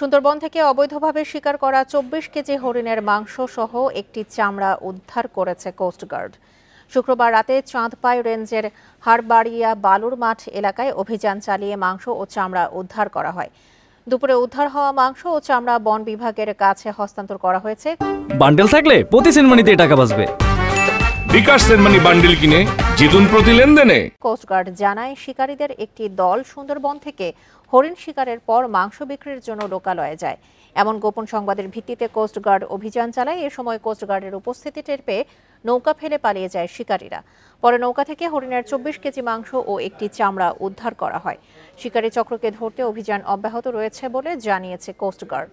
সুন্দরবন থেকে অবৈধভাবে শিকার করা ২৪ কেজি হরিণের মাংস সহ একটি চামড়া উদ্ধার করেছে কোস্টগার্ড। শুক্রবার রাতে চাঁদপাই রেঞ্জের হারবাড়িয়া বালুর মাঠ এলাকায় অভিযান চালিয়ে মাংস ও চামড়া উদ্ধার করা হয়। দুপুরে উদ্ধার হওয়া মাংস ও চামড়া বন বিভাগের কাছে হস্তান্তর করা হয়েছে। বান্ডেল থাকলে প্রতি সেনমানিতে টাকা বাঁচবে। বিকাশ সেনমানি বান্ডেল কিনে জিতুন প্রতি লেনদেনে। কোস্টগার্ড জানায়, শিকারীদের একটি দল সুন্দরবন থেকে হরিণ শিকারের পর মাংস বিক্রির জন্য লোকালয়ে যায়। এমন গোপন সংবাদের ভিত্তিতে কোস্টগার্ড অভিযান চালায়। এ সময় কোস্টগার্ডের উপস্থিতি টের পেয়ে নৌকা ফেলে পালিয়ে যায় শিকারীরা। পরে নৌকা থেকে হরিণের ২৪ কেজি মাংস ও একটি চামড়া উদ্ধার করা হয়। শিকারী চক্রকে ধরতে অভিযান অব্যাহত রয়েছে বলে জানিয়েছে কোস্টগার্ড।